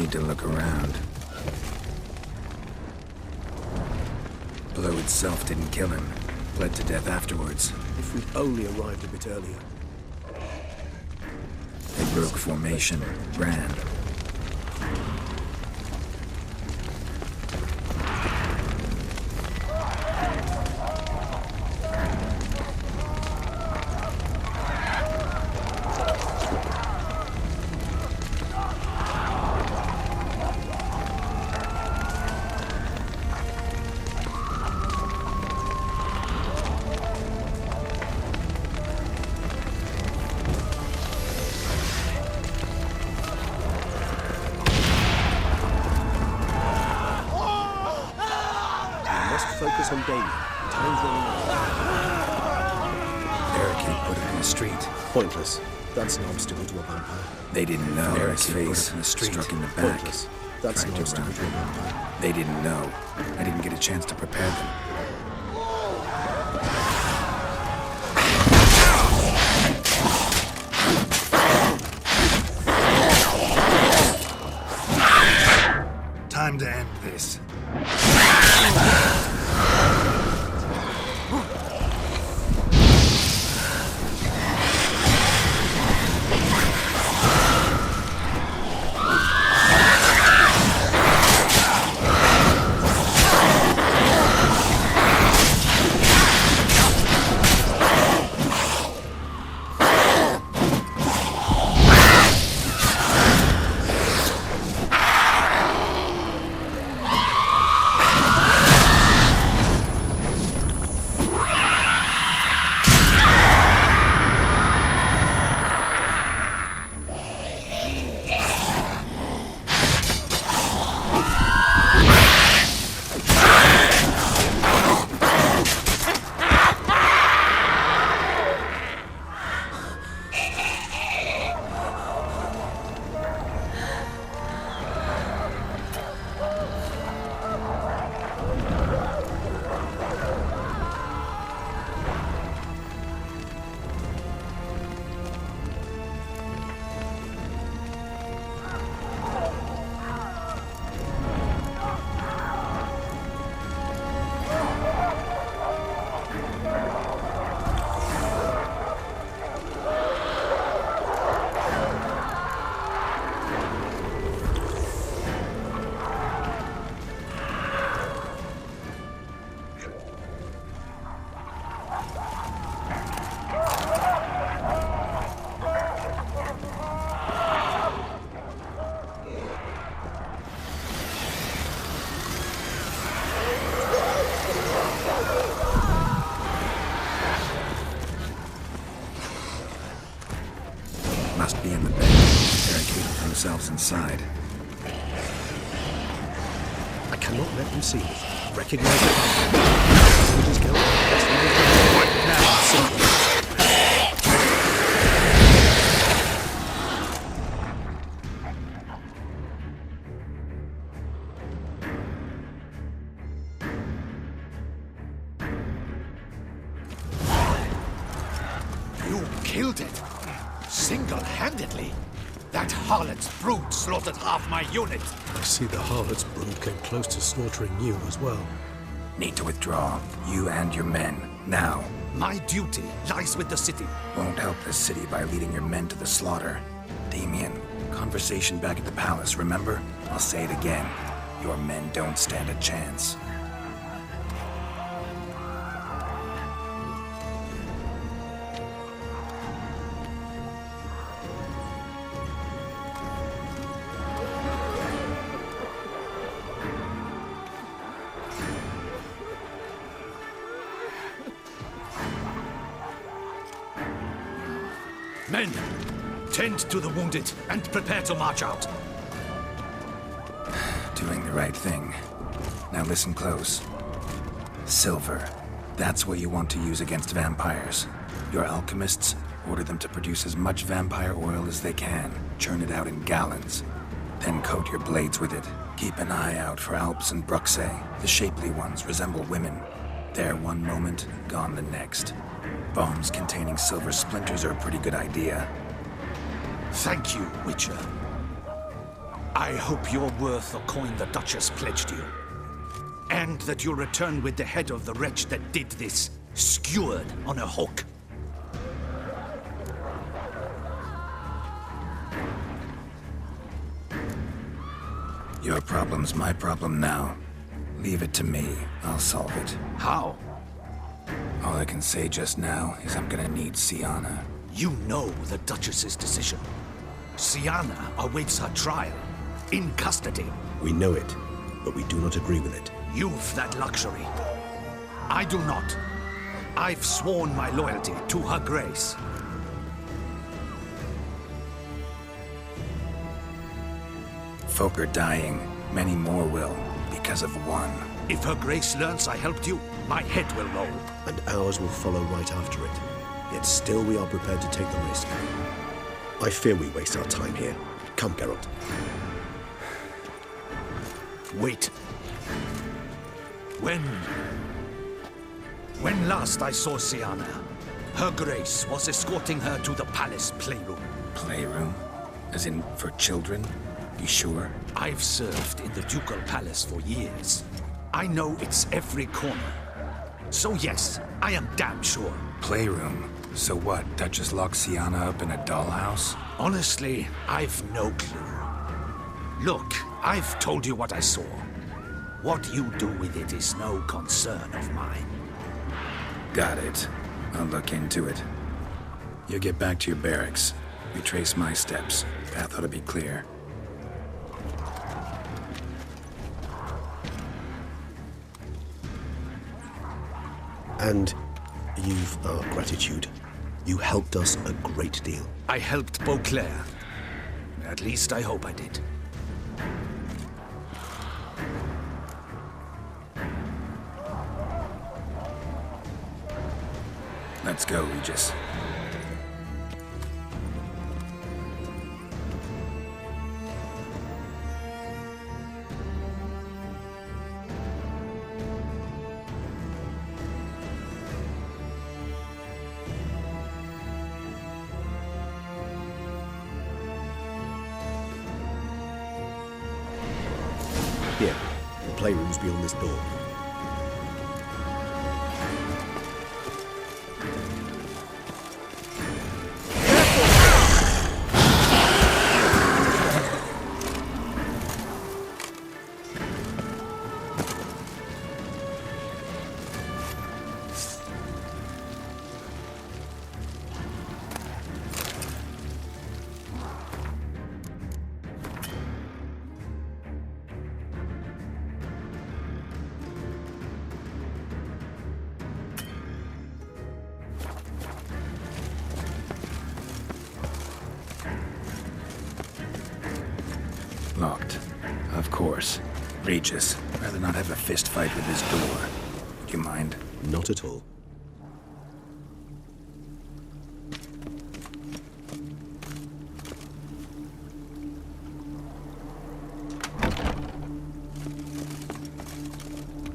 need to look around. Blow itself didn't kill him. Bled to death afterwards. If we'd only arrived a bit earlier. They broke formation, ran. Focus on Damien. Time's running out. Barricade put him in the street. Pointless. That's an obstacle to a vampire. They didn't know. His Barricade face in the street. struck in the back. Pointless. That's an Tried to obstacle run. to a vampire. They didn't know. I didn't get a chance to prepare them. Time to end this. Must be in the bed. Barricaded themselves inside. I cannot let them see me. Recognize it. Just go. Now, simple. You killed it! Single-handedly! That harlot's brood slaughtered half my unit! I see the harlot's brood came close to slaughtering you as well. Need to withdraw. You and your men. Now. My duty lies with the city. Won't help the city by leading your men to the slaughter. Damien, conversation back at the palace, remember? I'll say it again. Your men don't stand a chance. Men, tend to the wounded and prepare to march out. Doing the right thing. Now listen close. Silver. That's what you want to use against vampires. Your alchemists, order them to produce as much vampire oil as they can. Churn it out in gallons. Then coat your blades with it. Keep an eye out for Alps and Bruxae. The shapely ones resemble women. There one moment, gone the next. Bombs containing silver splinters are a pretty good idea. Thank you, Witcher. I hope you're worth the coin the Duchess pledged you. And that you'll return with the head of the wretch that did this, skewered on a hook. Your problem's my problem now. Leave it to me. I'll solve it. How? All I can say just now is I'm gonna need Siana. You know the Duchess's decision. Siana awaits her trial, in custody. We know it, but we do not agree with it. You've that luxury. I do not. I've sworn my loyalty to Her Grace. Folk are dying. Many more will, because of one. If Her Grace learns I helped you, my head will roll. And ours will follow right after it. Yet still we are prepared to take the risk. I fear we waste our time here. Come, Geralt. Wait. When last I saw Siana, Her Grace was escorting her to the palace playroom. Playroom? As in, for children? You sure? I've served in the ducal palace for years. I know its every corner. So yes, I am damn sure. Playroom? So what, Duchess locked Siana up in a dollhouse? Honestly, I've no clue. Look, I've told you what I saw. What you do with it is no concern of mine. Got it. I'll look into it. You get back to your barracks. Retrace my steps. Path ought to be clear. And you've our gratitude. You helped us a great deal. I helped Beauclair. At least I hope I did. Let's go, Regis. Here, the playroom's beyond this door. Locked. Of course. Regis, rather not have a fist fight with this door. Do you mind? Not at all.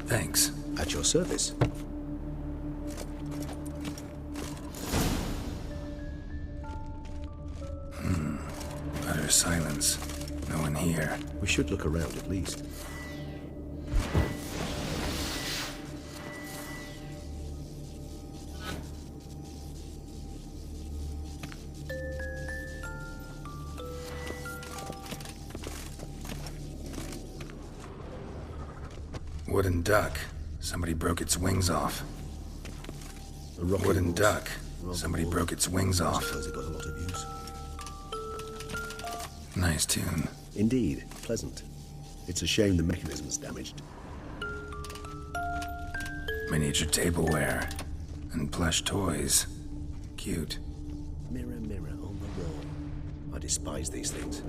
Thanks. At your service. Utter silence. No one here. We should look around at least. Wooden duck. Somebody broke its wings off. A rocking Wooden horse. duck. Rather Somebody more. broke its wings I off. suppose it got a lot of use. Nice tune. Indeed, pleasant. It's a shame the mechanism's damaged. Miniature tableware. And plush toys. Cute. Mirror, mirror on the wall. I despise these things.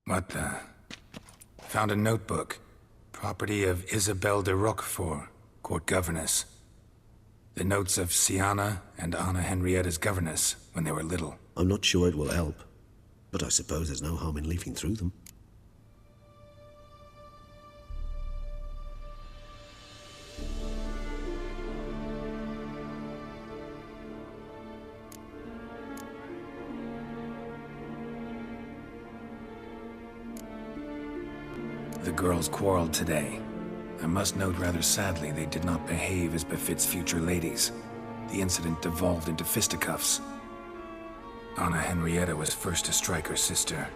What the? Found a notebook. Property of Isabelle de Roquefort, court governess. The notes of Siana and Anna Henrietta's governess when they were little. I'm not sure it will help, but I suppose there's no harm in leafing through them. the girls quarreled today. I must note rather sadly they did not behave as befits future ladies. The incident devolved into fisticuffs. Anna Henrietta was first to strike her sister.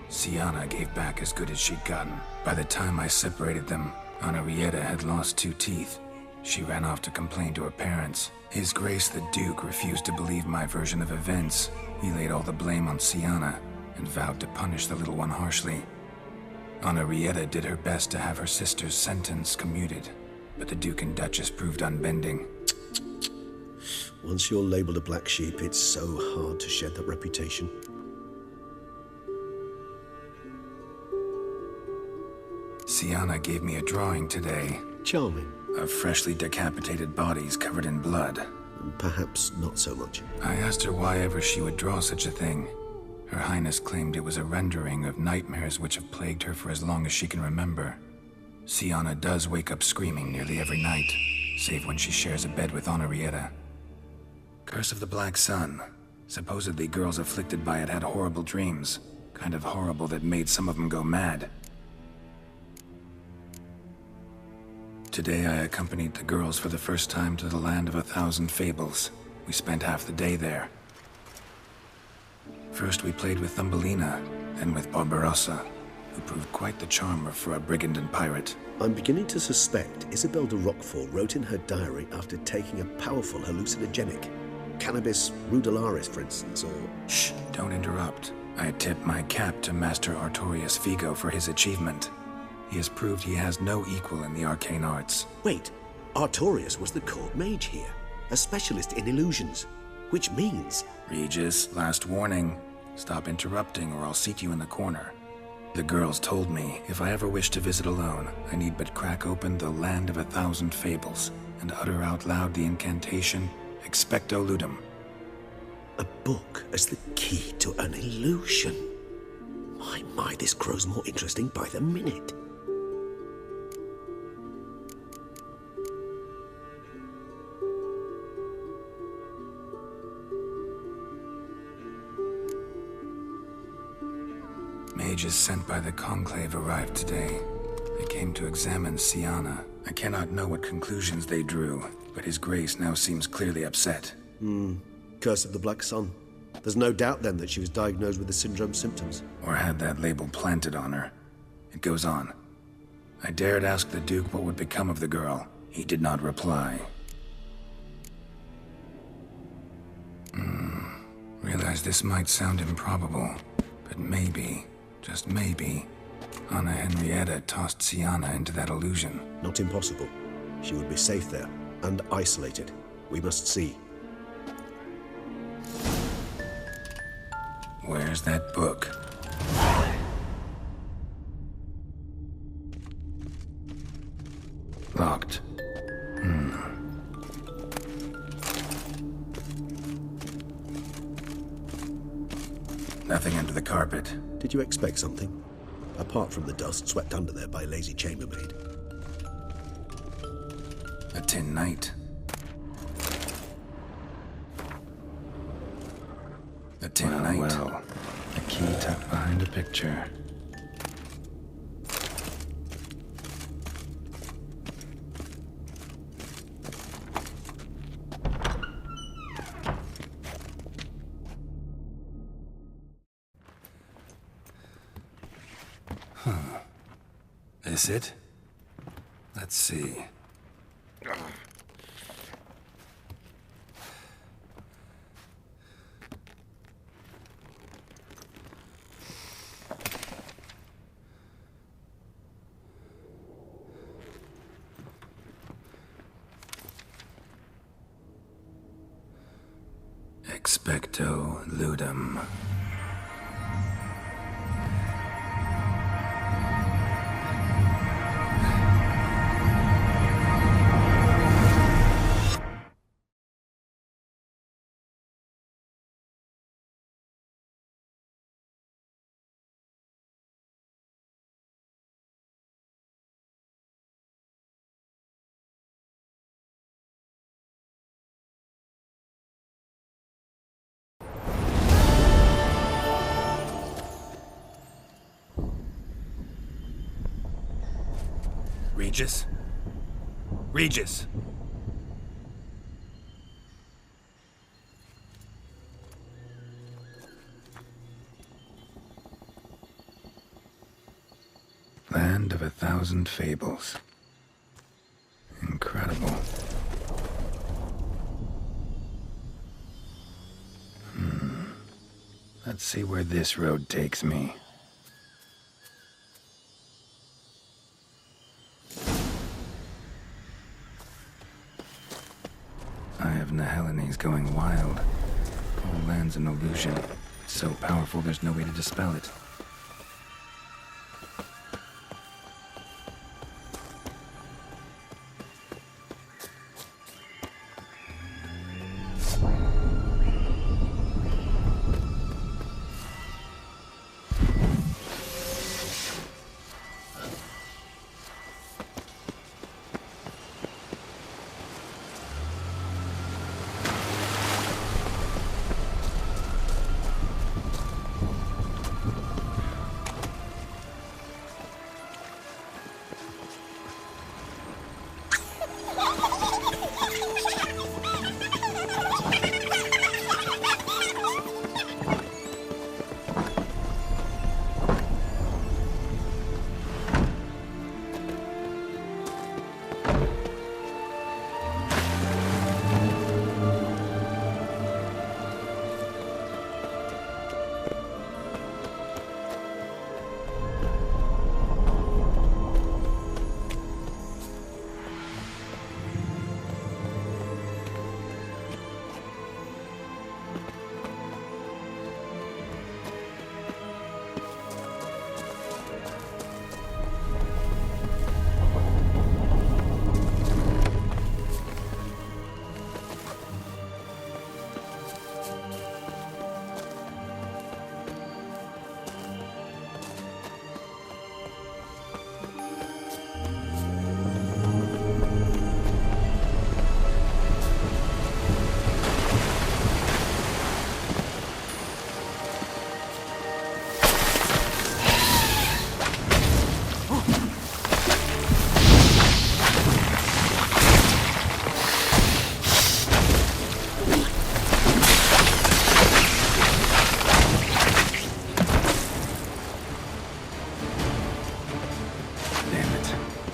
Sienna gave back as good as she'd gotten. By the time I separated them, Anna Henrietta had lost 2 teeth. She ran off to complain to her parents. His Grace the Duke refused to believe my version of events. He laid all the blame on Sienna and vowed to punish the little one harshly. Anna Henrietta did her best to have her sister's sentence commuted, but the Duke and Duchess proved unbending. Once you're labeled a black sheep, it's so hard to shed that reputation. Sienna gave me a drawing today. Charming. Of freshly decapitated bodies covered in blood. Perhaps not so much. I asked her why ever she would draw such a thing. Her Highness claimed it was a rendering of nightmares which have plagued her for as long as she can remember. Sienna does wake up screaming nearly every night, save when she shares a bed with Anna Henrietta. Curse of the Black Sun. Supposedly girls afflicted by it had horrible dreams. Kind of horrible that made some of them go mad. Today I accompanied the girls for the first time to the land of 1,000 fables. We spent half the day there. First we played with Thumbelina, then with Barbarossa, who proved quite the charmer for a brigand and pirate. I'm beginning to suspect Isabel de Roquefort wrote in her diary after taking a powerful hallucinogenic. Cannabis rudelaris, for instance, or... Shh, don't interrupt. I tip my cap to Master Artorius Figo for his achievement. He has proved he has no equal in the arcane arts. Wait, Artorius was the court mage here, a specialist in illusions, which means... Regis, last warning. Stop interrupting or I'll seat you in the corner. The girls told me if I ever wish to visit alone, I need but crack open the Land of 1,000 Fables and utter out loud the incantation, Expecto Ludum. A book as the key to an illusion. My, this grows more interesting by the minute. Mages sent by the Conclave arrived today. They came to examine Sienna. I cannot know what conclusions they drew, but His Grace now seems clearly upset. Curse of the Black Sun. There's no doubt then that she was diagnosed with the syndrome symptoms. Or had that label planted on her. It goes on. I dared ask the Duke what would become of the girl. He did not reply. Realize this might sound improbable, but maybe, just maybe, Anna Henrietta tossed Sienna into that illusion. Not impossible. She would be safe there, and isolated. We must see. Where's that book? Locked. Nothing under the carpet. Did you expect something? Apart from the dust swept under there by a lazy chambermaid. A tin knight. A tin knight. Well, a key tucked behind a picture. This it? Let's see. Expecto Ludum. Regis? Regis! Land of 1,000 fables. Incredible. Let's see where this road takes me. Eye of Nehelene going wild. All land's an illusion. It's so powerful there's no way to dispel it.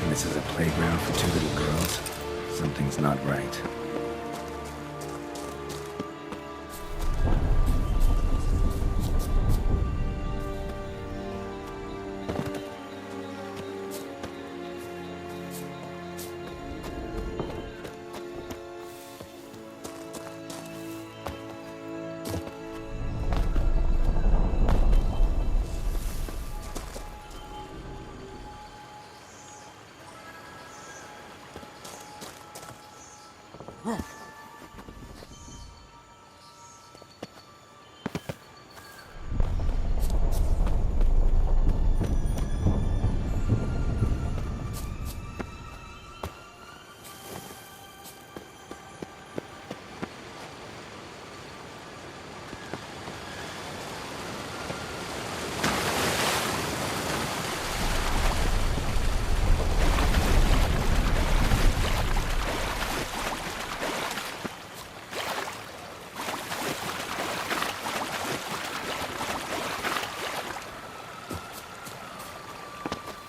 This is a playground for two little girls. Something's not right.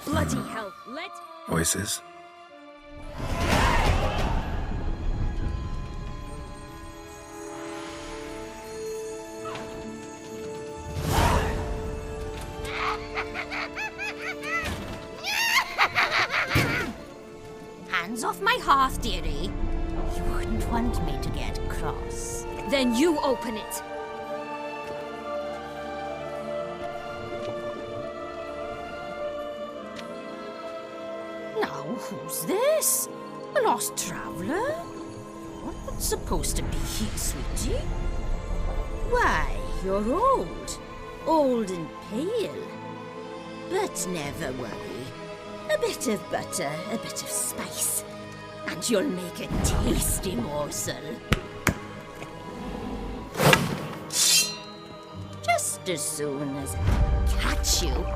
Bloody hell, Voices? Hands off my hearth, dearie. You wouldn't want me to get cross. Then you open it. Now, who's this? A lost traveler? Not supposed to be here, sweetie. Why, you're old. Old and pale. But never worry. A bit of butter, a bit of spice, and you'll make a tasty morsel. Just as soon as I catch you.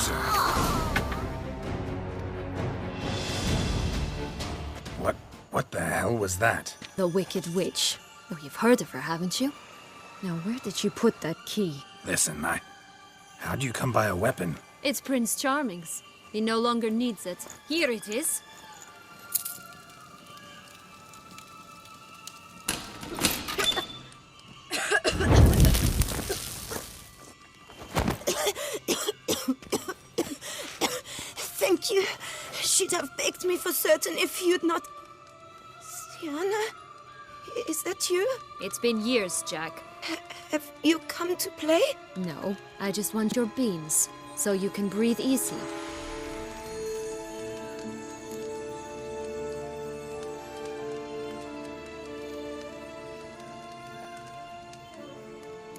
closer. What the hell was that? The Wicked Witch. Oh, you've heard of her, haven't you? Now, where did you put that key? Listen, how'd you come by a weapon? It's Prince Charming's. He no longer needs it. Here it is. Thank you. She'd have begged me for certain if you'd not... Sienna? Is that you? It's been years, Jack. Have you come to play? No, I just want your beans, so you can breathe easy.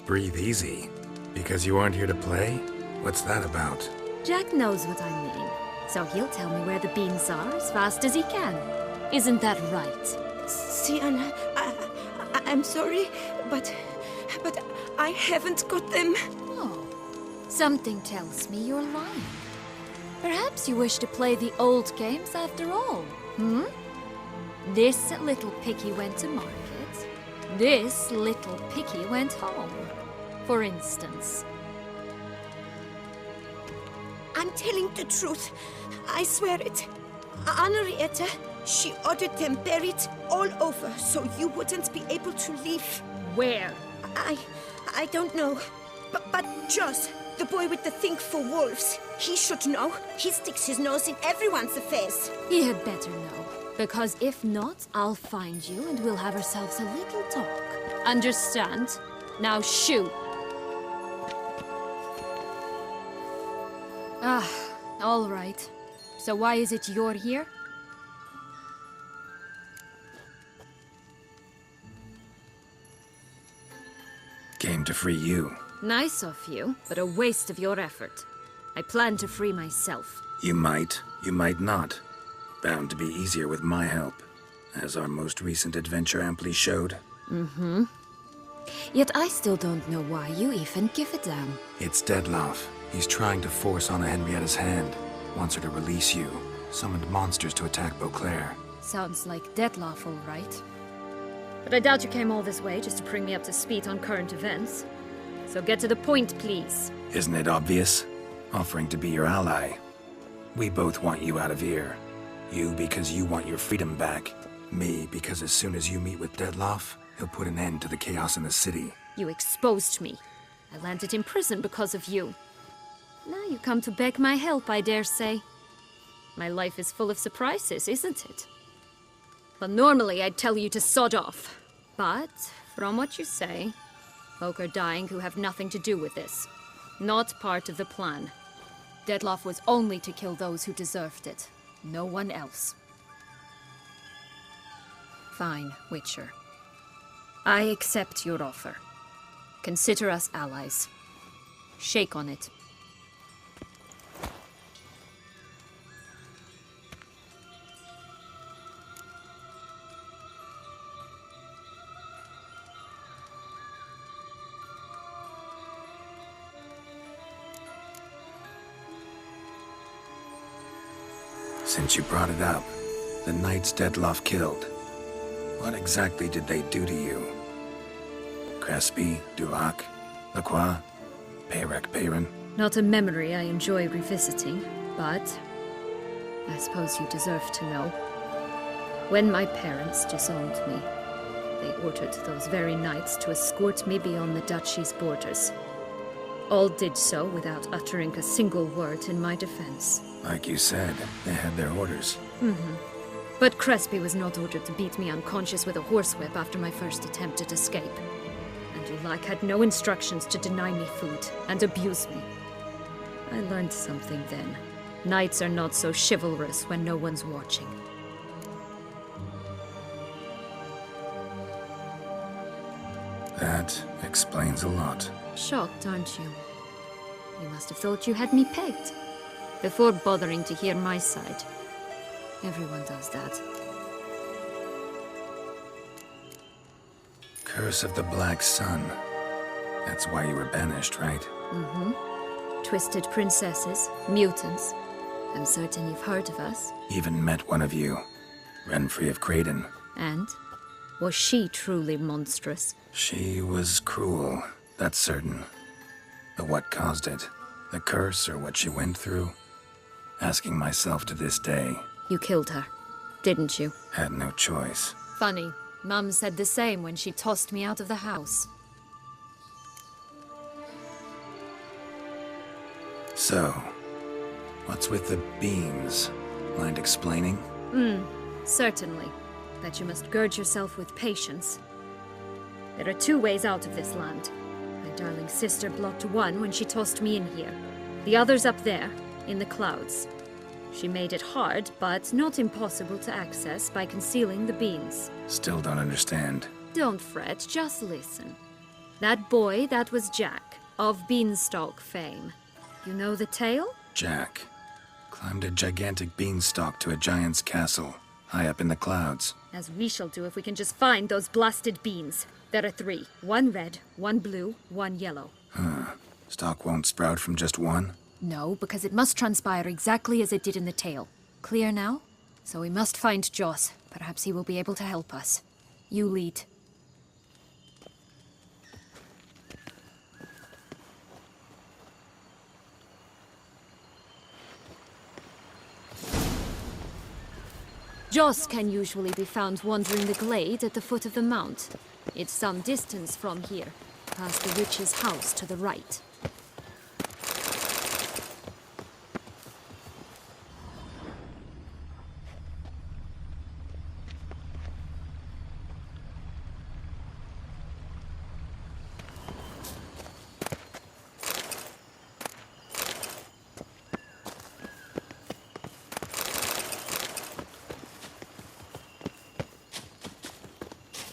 Breathe easy. Because you aren't here to play? What's that about? Jack knows what I mean, so he'll tell me where the beans are as fast as he can. Isn't that right? Sienna, I'm sorry, but I haven't got them. Oh, something tells me you're lying. Perhaps you wish to play the old games after all, hmm? This little piggy went to market. This little piggy went home, for instance. I'm telling the truth. I swear it. Henrietta, she ordered them buried all over so you wouldn't be able to leave. Where? I don't know. But Joss, the boy with the thing for wolves, he should know. He sticks his nose in everyone's affairs. He had better know. Because if not, I'll find you and we'll have ourselves a little talk. Understand? Now shoo! Ah, all right. So why is it you're here? Came to free you. Nice of you, but a waste of your effort. I plan to free myself. You might not. Bound to be easier with my help, as our most recent adventure amply showed. Mm-hmm. Yet I still don't know why you even give a damn. It's Dettlaff. He's trying to force Anna Henrietta's hand. Wants her to release you. Summoned monsters to attack Beauclair. Sounds like Dettlaff, all right. But I doubt you came all this way just to bring me up to speed on current events. So get to the point, please. Isn't it obvious? Offering to be your ally. We both want you out of here. You because you want your freedom back. Me because as soon as you meet with Dettlaff, he'll put an end to the chaos in the city. You exposed me. I landed in prison because of you. Now you come to beg my help, I dare say. My life is full of surprises, isn't it? Well, normally I'd tell you to sod off. But, from what you say, folk are dying who have nothing to do with this. Not part of the plan. Dettlaff was only to kill those who deserved it. No one else. Fine, Witcher. I accept your offer. Consider us allies. Shake on it. Since you brought it up, the knights Dettlaff killed. What exactly did they do to you? Crespi, Durak, Lacroix, Peyrac Peyran? Not a memory I enjoy revisiting, but I suppose you deserve to know. When my parents disowned me, they ordered those very knights to escort me beyond the duchy's borders. All did so without uttering a single word in my defense. Like you said, they had their orders. But Crespi was not ordered to beat me unconscious with a horsewhip after my first attempt at escape. And Dulac had no instructions to deny me food and abuse me. I learned something then. Knights are not so chivalrous when no one's watching. That explains a lot. Shocked, aren't you? You must have thought you had me pegged. Before bothering to hear my side. Everyone does that. Curse of the Black Sun. That's why you were banished, right? twisted princesses, mutants. I'm certain you've heard of us. Even met one of you. Renfrey of Craden. And? Was she truly monstrous? She was cruel, that's certain. But what caused it? The curse or what she went through? Asking myself to this day. You killed her, didn't you? Had no choice. Funny. Mum said the same when she tossed me out of the house. So, what's with the beans? Mind explaining? Certainly. But you must gird yourself with patience. There are two ways out of this land. My darling sister blocked one when she tossed me in here. The other's up there, in the clouds. She made it hard, but not impossible to access by concealing the beans. Still don't understand. Don't fret, just listen. That boy, that was Jack, of Beanstalk fame. You know the tale? Jack climbed a gigantic beanstalk to a giant's castle, high up in the clouds. As we shall do if we can just find those blasted beans. There are 3. 1 red, 1 blue, 1 yellow. Stalk won't sprout from just one? No, because it must transpire exactly as it did in the tale. Clear now? So we must find Joss. Perhaps he will be able to help us. You lead. Joss can usually be found wandering the glade at the foot of the mount. It's some distance from here, past the witch's house to the right.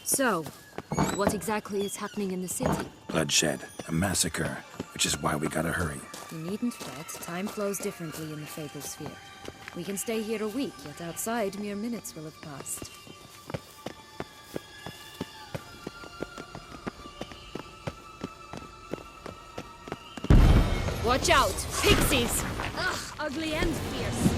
So, what exactly is happening in the city? Bloodshed, a massacre, which is why we gotta hurry. You needn't fret. Time flows differently in the Fable Sphere. We can stay here a week, yet outside mere minutes will have passed. Watch out! Pixies! Ugh, ugly and fierce.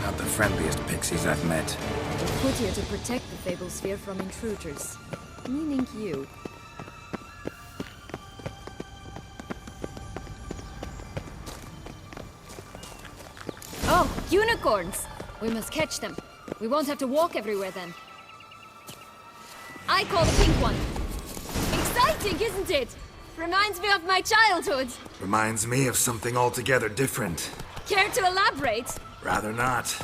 Not the friendliest pixies I've met. We're put here to protect the Fable Sphere from intruders. Meaning you. Oh, unicorns! We must catch them. We won't have to walk everywhere then. I call the pink one. Exciting, isn't it? Reminds me of my childhood. Reminds me of something altogether different. Care to elaborate? Rather not.